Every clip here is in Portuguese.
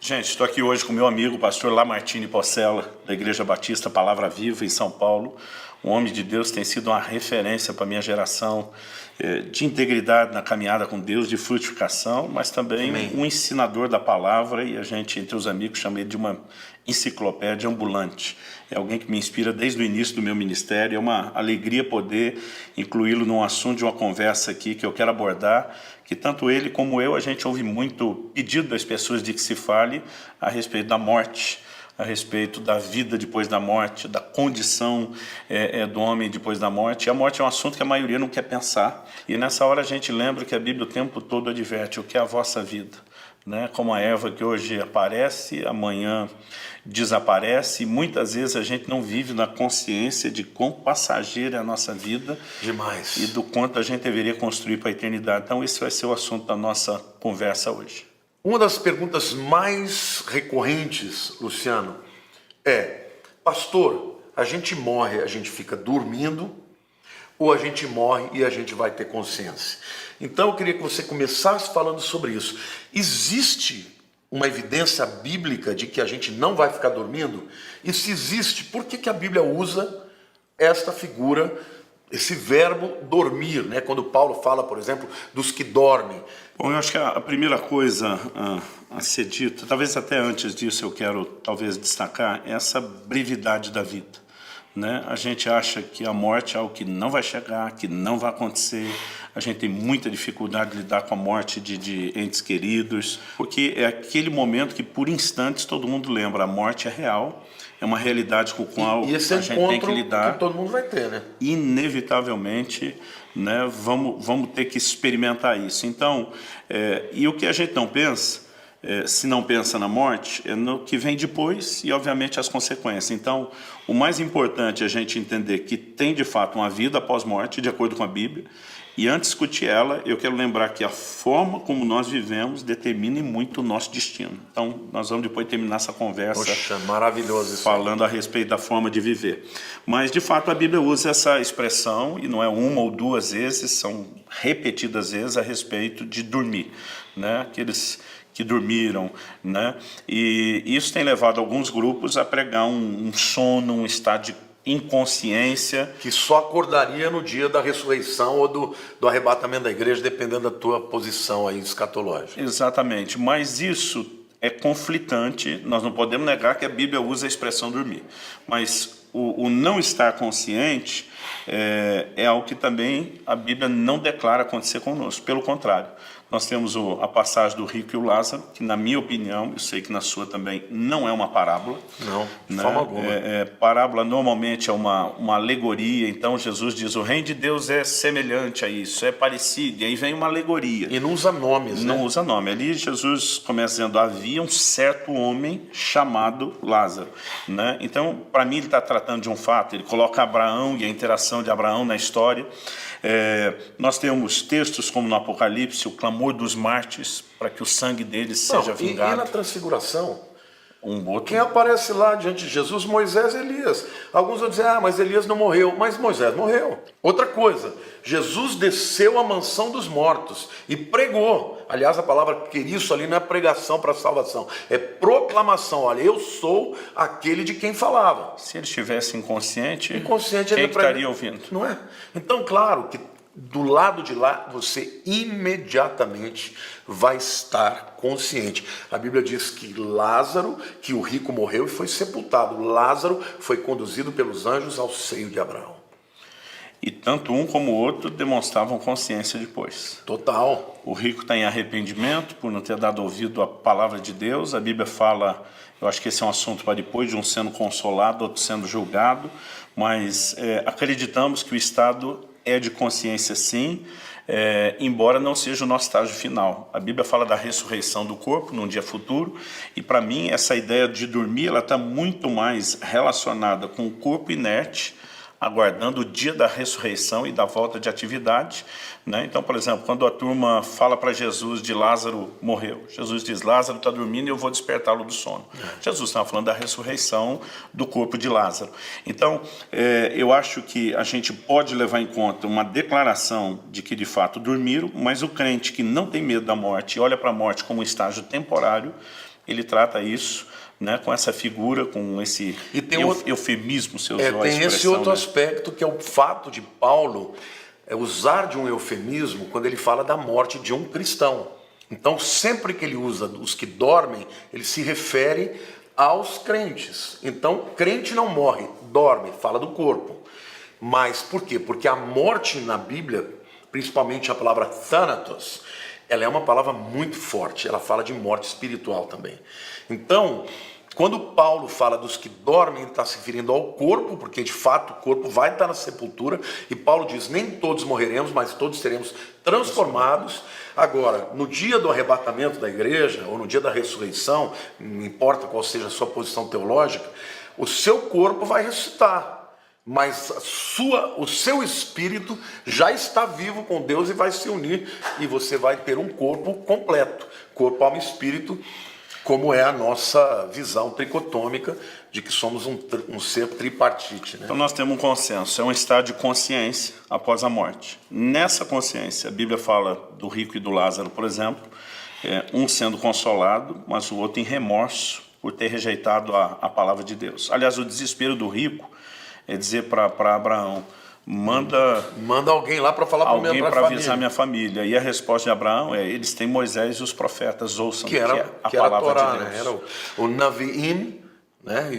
Gente, estou aqui hoje com meu amigo, o pastor Lamartine Porcela, da Igreja Batista Palavra Viva, em São Paulo. Um homem de Deus, tem sido uma referência para a minha geração de integridade na caminhada com Deus, de frutificação, mas também um ensinador da palavra, e a gente, entre os amigos, chama ele de uma enciclopédia ambulante. É alguém que me inspira desde o início do meu ministério. É uma alegria poder incluí-lo num assunto de uma conversa aqui que eu quero abordar, que tanto ele como eu, a gente ouve muito pedido das pessoas de que se fale a respeito da morte, a respeito da vida depois da morte, da condição do homem depois da morte. E a morte é um assunto que a maioria não quer pensar. E nessa hora a gente lembra que a Bíblia o tempo todo adverte: o que é a vossa vida? Né? Como a erva que hoje aparece, amanhã desaparece, e muitas vezes a gente não vive na consciência de quão passageira é a nossa vida. Demais. E do quanto a gente deveria construir para a eternidade. Então esse vai ser o assunto da nossa conversa hoje. Uma das perguntas mais recorrentes, Luciano, é: pastor, a gente morre, a gente fica dormindo, ou a gente morre e a gente vai ter consciência? Então eu queria que você começasse falando sobre isso. Existe uma evidência bíblica de que a gente não vai ficar dormindo? E se existe, por que a Bíblia usa esta figura, esse verbo dormir, né? Quando Paulo fala, por exemplo, dos que dormem? Bom, eu acho que a primeira coisa a ser dita, talvez até antes disso eu quero talvez destacar, é essa brevidade da vida. Né? A gente acha que a morte é algo que não vai chegar, que não vai acontecer. A gente tem muita dificuldade de lidar com a morte de entes queridos, porque é aquele momento que por instantes todo mundo lembra: a morte é real, é uma realidade com a qual a gente tem que lidar. Que todo mundo vai ter, né? Inevitavelmente, né, vamos ter que experimentar isso. Então, e o que a gente não pensa, se não pensa na morte, é no que vem depois e, obviamente, as consequências. Então, o mais importante é a gente entender que tem, de fato, uma vida após morte, de acordo com a Bíblia. E antes de discutir ela, eu quero lembrar que a forma como nós vivemos determina muito o nosso destino. Então, nós vamos depois terminar essa conversa. Poxa, maravilhoso isso. Falando a respeito da forma de viver. Mas, de fato, a Bíblia usa essa expressão, e não é uma ou duas vezes, são repetidas vezes, a respeito de dormir. Né? Aqueles que dormiram, né? E isso tem levado alguns grupos a pregar um sono, um estado de inconsciência. Que só acordaria no dia da ressurreição ou do arrebatamento da igreja, dependendo da tua posição aí escatológica. Exatamente, mas isso é conflitante. Nós não podemos negar que a Bíblia usa a expressão dormir, mas o não estar consciente é algo que também a Bíblia não declara acontecer conosco. Pelo contrário, nós temos a passagem do rico e o Lázaro, que, na minha opinião, eu sei que na sua também, não é uma parábola. Não, de né? forma alguma. Parábola normalmente é uma alegoria. Então Jesus diz: o reino de Deus é semelhante a isso, é parecido. E aí vem uma alegoria. E não usa nomes, né? Não usa nome. Ali Jesus começa dizendo: havia um certo homem chamado Lázaro. Né? Então, para mim, ele está tratando de um fato. Ele coloca Abraão e a interação de Abraão na história. Nós temos textos como no Apocalipse, o clamor dos mártires para que o sangue deles seja vingado. E na transfiguração, outro. Quem aparece lá diante de Jesus? Moisés e Elias. Alguns vão dizer: mas Elias não morreu. Mas Moisés morreu. Outra coisa, Jesus desceu à mansão dos mortos e pregou. Aliás, a palavra queriço ali não é pregação para salvação, é proclamação. Olha, eu sou aquele de quem falava. Se ele estivesse inconsciente, quem estaria ouvindo? Não é? Então, claro que do lado de lá, você imediatamente vai estar consciente. A Bíblia diz que Lázaro, que o rico morreu e foi sepultado. Lázaro foi conduzido pelos anjos ao seio de Abraão. E tanto um como o outro demonstravam consciência depois. Total. O rico está em arrependimento por não ter dado ouvido à palavra de Deus. A Bíblia fala, eu acho que esse é um assunto para depois, de um sendo consolado, outro sendo julgado. Mas acreditamos que o estado é de consciência, sim, embora não seja o nosso estágio final. A Bíblia fala da ressurreição do corpo num dia futuro, e para mim essa ideia de dormir ela está muito mais relacionada com o corpo inerte, aguardando o dia da ressurreição e da volta de atividade. Né? Então, por exemplo, quando a turma fala para Jesus de Lázaro morreu, Jesus diz: Lázaro está dormindo e eu vou despertá-lo do sono. Jesus estava falando da ressurreição do corpo de Lázaro. Então, eu acho que a gente pode levar em conta uma declaração de que de fato dormiram, mas o crente que não tem medo da morte e olha para a morte como um estágio temporário, ele trata isso, né, com essa figura, com esse E tem eufemismo, você usou a tem esse expressão, outro né? aspecto, que é o fato de Paulo usar de um eufemismo quando ele fala da morte de um cristão. Então, sempre que ele usa os que dormem, ele se refere aos crentes. Então, crente não morre, dorme, fala do corpo. Mas por quê? Porque a morte na Bíblia, principalmente a palavra thanatos, ela é uma palavra muito forte, ela fala de morte espiritual também. Então, quando Paulo fala dos que dormem, ele está se referindo ao corpo, porque de fato o corpo vai estar na sepultura, e Paulo diz, nem todos morreremos, mas todos seremos transformados. Agora, no dia do arrebatamento da igreja, ou no dia da ressurreição, não importa qual seja a sua posição teológica, o seu corpo vai ressuscitar. Mas o seu espírito já está vivo com Deus e vai se unir, e você vai ter um corpo completo, corpo, alma e espírito, como é a nossa visão tricotômica de que somos um ser tripartite, né? Então nós temos um consenso, é um estado de consciência após a morte. Nessa consciência, a Bíblia fala do rico e do Lázaro, por exemplo, um sendo consolado, mas o outro em remorso por ter rejeitado a palavra de Deus. Aliás, o desespero do rico é dizer para Abraão, manda alguém lá para falar alguém para para avisar minha família. E a resposta de Abraão é, eles têm Moisés e os profetas, ouçam que era a que era palavra a Torá, de Deus. né? Era o Naviim, né? E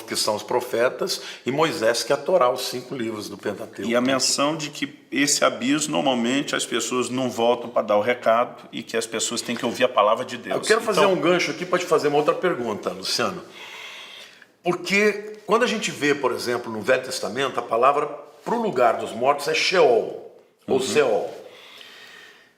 que são os profetas, e Moisés, que é a Torá, os 5 livros do Pentateuco. E a menção de que esse abismo, normalmente, as pessoas não voltam para dar o recado e que as pessoas têm que ouvir a palavra de Deus. Eu quero fazer um gancho aqui para te fazer uma outra pergunta, Luciano. Porque quando a gente vê, por exemplo, no Velho Testamento, a palavra para o lugar dos mortos é Sheol, ou Seol.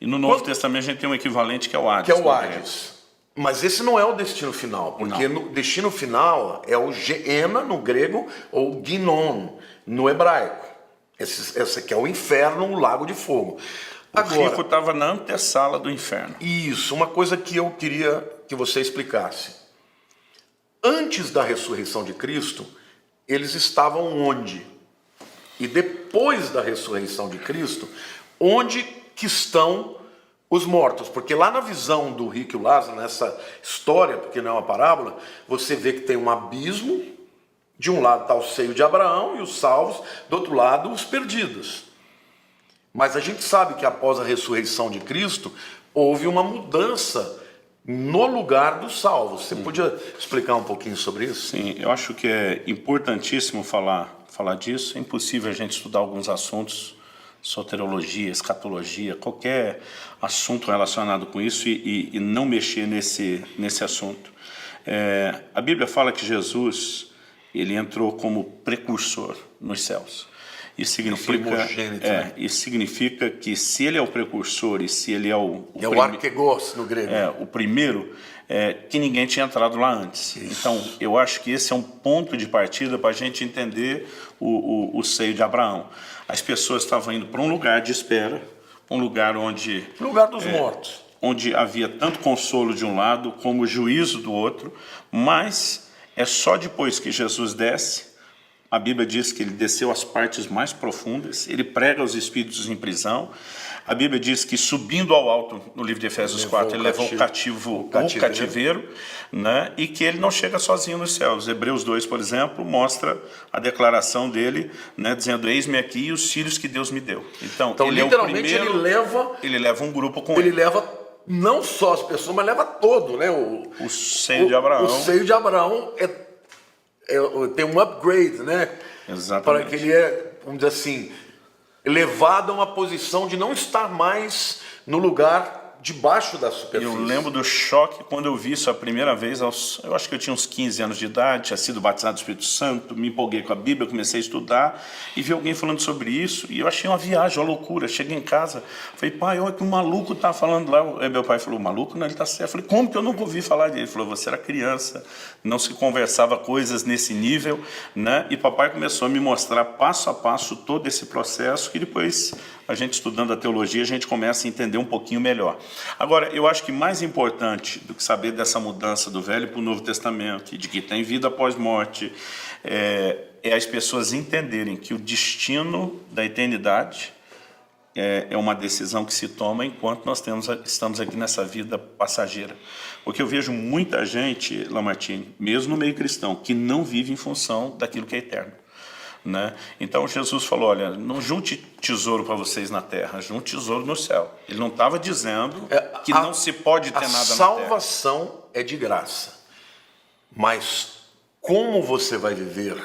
E no Novo Testamento a gente tem um equivalente que é o Hades. Que é o Hades. Mas esse não é o destino final, porque o destino final é o Geena no grego, ou Ginon no hebraico. Esse aqui é o inferno, o lago de fogo. Agora, o rico estava na antessala do inferno. Isso, uma coisa que eu queria que você explicasse. Antes da ressurreição de Cristo, eles estavam onde? E depois da ressurreição de Cristo, onde que estão os mortos? Porque lá na visão do rico e o Lázaro, nessa história, porque não é uma parábola, você vê que tem um abismo, de um lado está o seio de Abraão e os salvos, do outro lado os perdidos. Mas a gente sabe que após a ressurreição de Cristo, houve uma mudança no lugar dos salvos. Você podia explicar um pouquinho sobre isso? Sim, eu acho que é importantíssimo falar disso. É impossível a gente estudar alguns assuntos, soteriologia, escatologia, qualquer assunto relacionado com isso e não mexer nesse assunto. A Bíblia fala que Jesus, ele entrou como precursor nos céus. Isso significa que se ele é o precursor e se ele é o arquegos no grego. O primeiro, que ninguém tinha entrado lá antes. Isso. Então, eu acho que esse é um ponto de partida para a gente entender o seio de Abraão. As pessoas estavam indo para um lugar de espera, um lugar onde... lugar dos mortos. Onde havia tanto consolo de um lado como juízo do outro, mas é só depois que Jesus desce. A Bíblia diz que ele desceu às partes mais profundas, ele prega os espíritos em prisão. A Bíblia diz que subindo ao alto, no livro de Efésios 4, ele levou o cativeiro, né? E que ele não chega sozinho nos céus. Hebreus 2, por exemplo, mostra a declaração dele, né, dizendo, eis-me aqui e os filhos que Deus me deu. Então ele literalmente é o primeiro, ele leva um grupo com ele. Ele leva não só as pessoas, mas leva todo, né? O seio de Abraão. O seio de Abraão tem um upgrade, né? Exatamente. Para que ele vamos dizer assim, levado a uma posição de não estar mais no lugar debaixo da superfície. Eu lembro do choque quando eu vi isso a primeira vez, eu acho que eu tinha uns 15 anos de idade, tinha sido batizado do Espírito Santo, me empolguei com a Bíblia, comecei a estudar e vi alguém falando sobre isso e eu achei uma viagem, uma loucura. Cheguei em casa, falei, pai, olha que um maluco tá falando lá. Aí meu pai falou, maluco? Não, ele tá certo. Eu falei, como que eu nunca ouvi falar dele? Ele falou, você era criança, não se conversava coisas nesse nível, né? E papai começou a me mostrar passo a passo todo esse processo que depois, a gente estudando a teologia, a gente começa a entender um pouquinho melhor. Agora, eu acho que mais importante do que saber dessa mudança do Velho para o Novo Testamento e de que tem vida após morte, é as pessoas entenderem que o destino da eternidade é uma decisão que se toma enquanto nós estamos aqui nessa vida passageira. Porque eu vejo muita gente, Lamartine, mesmo no meio cristão, que não vive em função daquilo que é eterno. Né? Então Jesus falou, olha, não junte tesouro para vocês na terra, junte tesouro no céu. Ele não estava dizendo que não se pode ter nada na terra. A salvação é de graça, mas como você vai viver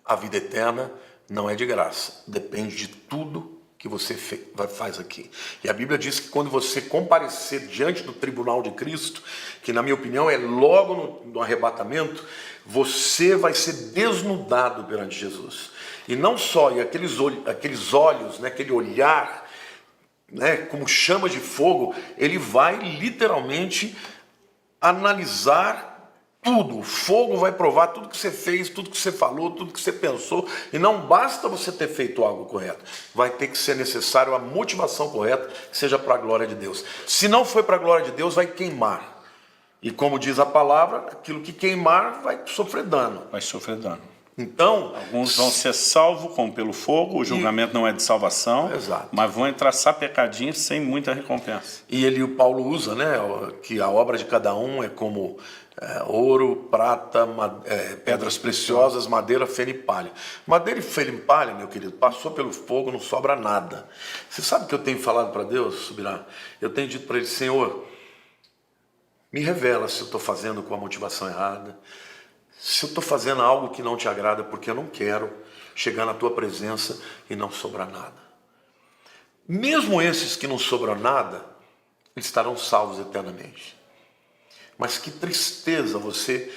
a vida eterna não é de graça, depende de tudo que você faz aqui. E a Bíblia diz que quando você comparecer diante do tribunal de Cristo, que na minha opinião é logo no arrebatamento, você vai ser desnudado perante Jesus. E não só, e aqueles olhos, né, aquele olhar, né, como chama de fogo, ele vai literalmente analisar tudo. O fogo vai provar tudo que você fez, tudo que você falou, tudo que você pensou. E não basta você ter feito algo correto. Vai ter que ser necessário a motivação correta, que seja para a glória de Deus. Se não foi para a glória de Deus, vai queimar. E como diz a palavra, aquilo que queimar vai sofrer dano. Vai sofrer dano. Então, alguns vão ser salvos como pelo fogo, o julgamento não é de salvação, exato, mas vão entrar sapecadinhos sem muita recompensa. E o Paulo usa, né, que a obra de cada um é como ouro, prata, pedras preciosas, madeira, feno e palha. Madeira e feno e palha, meu querido, passou pelo fogo, não sobra nada. Você sabe o que eu tenho falado para Deus, Subirá? Eu tenho dito para Ele, Senhor, me revela se eu estou fazendo com a motivação errada, se eu estou fazendo algo que não te agrada, porque eu não quero chegar na tua presença e não sobrar nada. Mesmo esses que não sobram nada, eles estarão salvos eternamente. Mas que tristeza você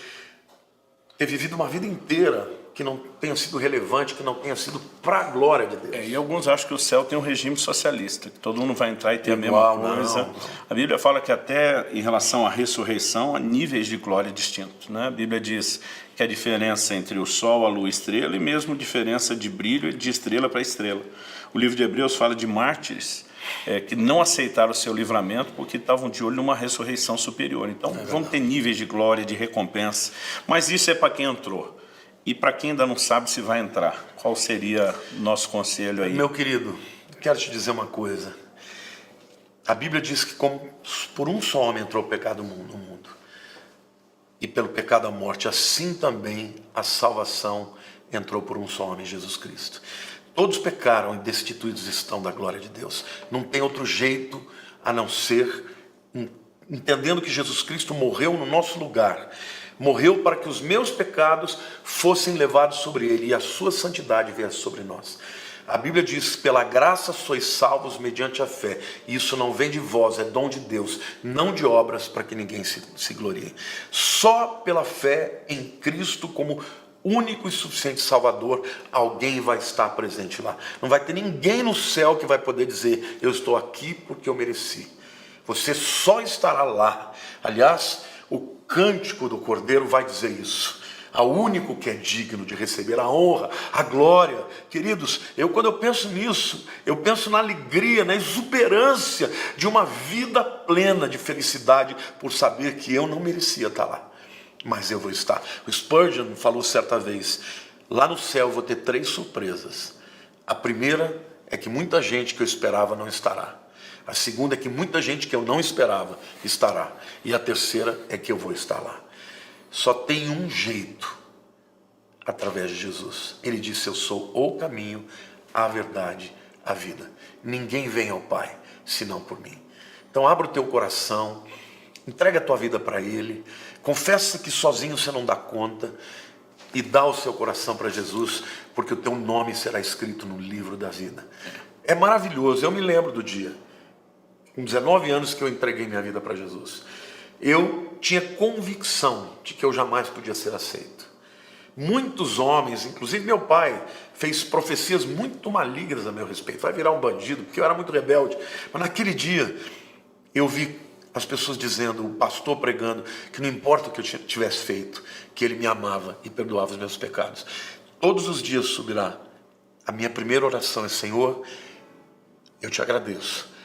ter vivido uma vida inteira que não tenha sido relevante, que não tenha sido para a glória de Deus. E alguns acham que o céu tem um regime socialista, que todo mundo vai entrar e ter a mesma coisa. Não. A Bíblia fala que até em relação à ressurreição, há níveis de glória distintos. Né? A Bíblia diz que a diferença entre o sol, a lua e a estrela, e mesmo diferença de brilho de estrela para estrela. O livro de Hebreus fala de mártires que não aceitaram o seu livramento porque estavam de olho numa ressurreição superior. Então vão ter níveis de glória, de recompensa. Mas isso é para quem entrou. E para quem ainda não sabe se vai entrar, qual seria o nosso conselho aí? Meu querido, quero te dizer uma coisa. A Bíblia diz que como por um só homem entrou o pecado no mundo, e pelo pecado a morte, assim também a salvação entrou por um só homem, Jesus Cristo. Todos pecaram e destituídos estão da glória de Deus. Não tem outro jeito a não ser entendendo que Jesus Cristo morreu no nosso lugar. Morreu para que os meus pecados fossem levados sobre ele e a sua santidade viesse sobre nós. A Bíblia diz, pela graça sois salvos mediante a fé. E isso não vem de vós, é dom de Deus, não de obras para que ninguém se glorie. Só pela fé em Cristo como único e suficiente Salvador, alguém vai estar presente lá. Não vai ter ninguém no céu que vai poder dizer, eu estou aqui porque eu mereci. Você só estará lá. Aliás, o cântico do Cordeiro vai dizer isso. Ao único que é digno de receber a honra, a glória. Queridos, quando eu penso nisso, eu penso na alegria, na exuberância de uma vida plena de felicidade por saber que eu não merecia estar lá. Mas eu vou estar. O Spurgeon falou certa vez, lá no céu eu vou ter 3 surpresas. A primeira é que muita gente que eu esperava não estará. A segunda é que muita gente que eu não esperava estará. E a terceira é que eu vou estar lá. Só tem um jeito, através de Jesus. Ele disse, eu sou o caminho, a verdade, a vida. Ninguém vem ao Pai, senão por mim. Então abra o teu coração, entrega a tua vida para Ele, confessa que sozinho você não dá conta e dá o seu coração para Jesus, porque o teu nome será escrito no livro da vida. É maravilhoso, eu me lembro do dia. Com 19 anos que eu entreguei minha vida para Jesus. Eu tinha convicção de que eu jamais podia ser aceito. Muitos homens, inclusive meu pai, fez profecias muito malignas a meu respeito. Vai virar um bandido, porque eu era muito rebelde. Mas naquele dia, eu vi as pessoas dizendo, o pastor pregando, que não importa o que eu tivesse feito, que ele me amava e perdoava os meus pecados. Todos os dias subirá. A minha primeira oração é, Senhor, eu te agradeço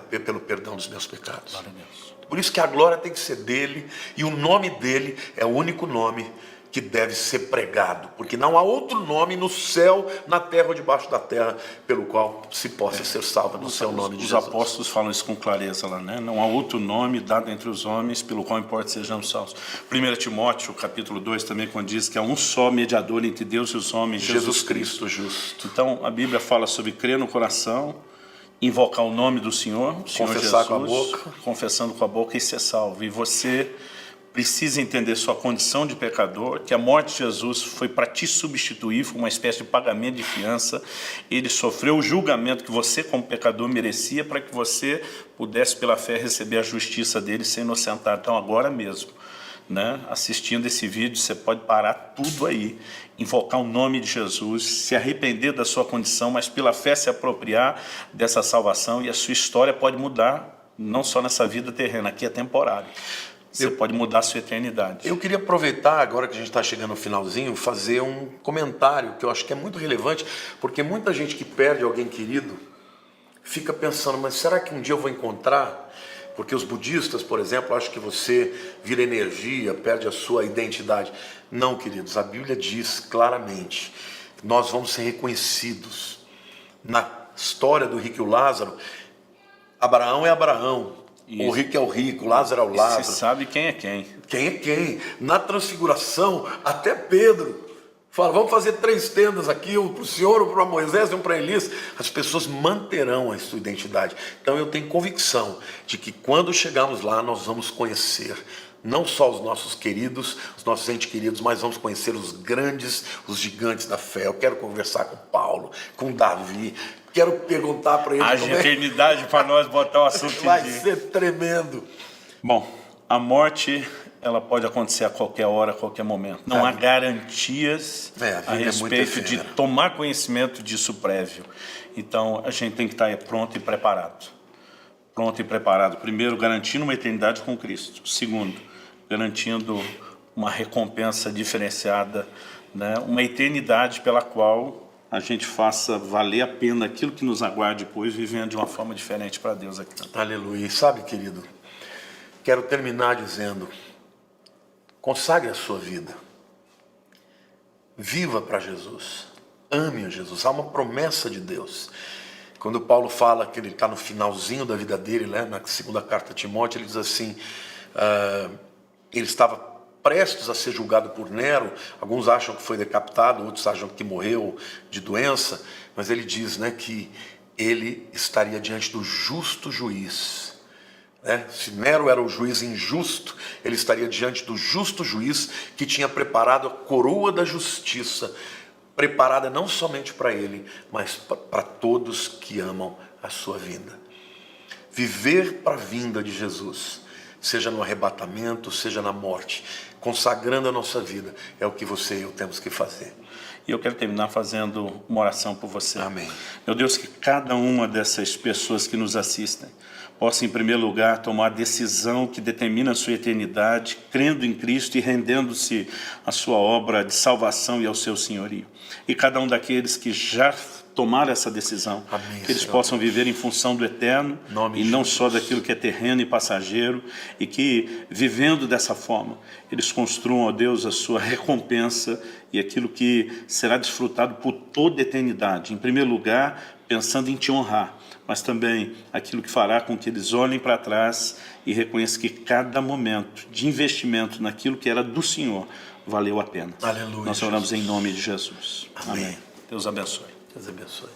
pelo perdão dos meus pecados. Glória a Deus. Por isso que a glória tem que ser dele, e o nome dele é o único nome que deve ser pregado, porque não há outro nome no céu, na terra ou debaixo da terra, pelo qual se possa ser salvo no seu nome de Jesus. Os apóstolos falam isso com clareza lá, né? Não há outro nome dado entre os homens pelo qual importa sejamos salvos. 1 Timóteo, capítulo 2, também quando diz que há um só mediador entre Deus e os homens, Jesus Cristo justo. Então, a Bíblia fala sobre crer no coração, invocar o nome do Senhor confessar Jesus, com a boca, confessando com a boca e ser salvo. E você precisa entender sua condição de pecador, que a morte de Jesus foi para te substituir, foi uma espécie de pagamento de fiança. Ele sofreu o julgamento que você como pecador merecia para que você pudesse pela fé receber a justiça dele e ser inocentado. Então agora mesmo, né, assistindo esse vídeo, você pode parar tudo aí, invocar o nome de Jesus, se arrepender da sua condição, mas pela fé se apropriar dessa salvação, e a sua história pode mudar, não só nessa vida terrena, aqui é temporário. Você pode mudar a sua eternidade. Eu queria aproveitar, agora que a gente está chegando no finalzinho, fazer um comentário que eu acho que é muito relevante, porque muita gente que perde alguém querido fica pensando, mas será que um dia eu vou encontrar? Porque os budistas, por exemplo, acham que você vira energia, perde a sua identidade. Não, queridos, a Bíblia diz claramente, nós vamos ser reconhecidos. Na história do rico e o Lázaro, Abraão é Abraão, isso. O rico é o rico, Lázaro é o Lázaro. Você sabe quem é quem. Quem é quem. Na transfiguração, até Pedro fala, vamos fazer 3 tendas aqui, um para o Senhor, um para Moisés e um para Elias. As pessoas manterão a sua identidade. Então eu tenho convicção de que quando chegarmos lá, nós vamos conhecer não só os nossos queridos, os nossos entes queridos, mas vamos conhecer os grandes, os gigantes da fé. Eu quero conversar com Paulo, com Davi, quero perguntar para ele. Haja eternidade para nós botar o assunto em vai dia. ser tremendo. Bom, a morte, ela pode acontecer a qualquer hora, a qualquer momento. Não há garantias a respeito de tomar conhecimento disso prévio. Então, a gente tem que estar pronto e preparado. Pronto e preparado. Primeiro, garantindo uma eternidade com Cristo. Segundo, garantindo uma recompensa diferenciada, né? Uma eternidade pela qual a gente faça valer a pena aquilo que nos aguarde depois, vivendo de uma forma diferente para Deus aqui. Aleluia. E sabe, querido, quero terminar dizendo, consagre a sua vida. Viva para Jesus. Ame a Jesus. Há uma promessa de Deus. Quando Paulo fala que ele está no finalzinho da vida dele, né, na segunda carta a Timóteo, ele diz assim, ele estava prestes a ser julgado por Nero, alguns acham que foi decapitado, outros acham que morreu de doença, mas ele diz, né, que ele estaria diante do justo juiz. Né? Se Nero era o juiz injusto, ele estaria diante do justo juiz que tinha preparado a coroa da justiça, preparada não somente para ele, mas para todos que amam a sua vinda. Viver para a vinda de Jesus, seja no arrebatamento, seja na morte, consagrando a nossa vida, é o que você e eu temos que fazer. E eu quero terminar fazendo uma oração por você. Amém. Meu Deus, que cada uma dessas pessoas que nos assistem possa, em primeiro lugar, tomar a decisão que determina a sua eternidade, crendo em Cristo e rendendo-se à sua obra de salvação e ao seu senhorio. E cada um daqueles que já tomaram essa decisão, amém, que eles Senhor, possam viver em função do eterno e não só daquilo que é terreno e passageiro, e que, vivendo dessa forma, eles construam, ó Deus, a sua recompensa e aquilo que será desfrutado por toda a eternidade. Em primeiro lugar, pensando em te honrar, mas também aquilo que fará com que eles olhem para trás e reconheçam que cada momento de investimento naquilo que era do Senhor valeu a pena. Aleluia. Nós oramos Jesus. Em nome de Jesus. Amém. Amém. Deus abençoe. Deus abençoe.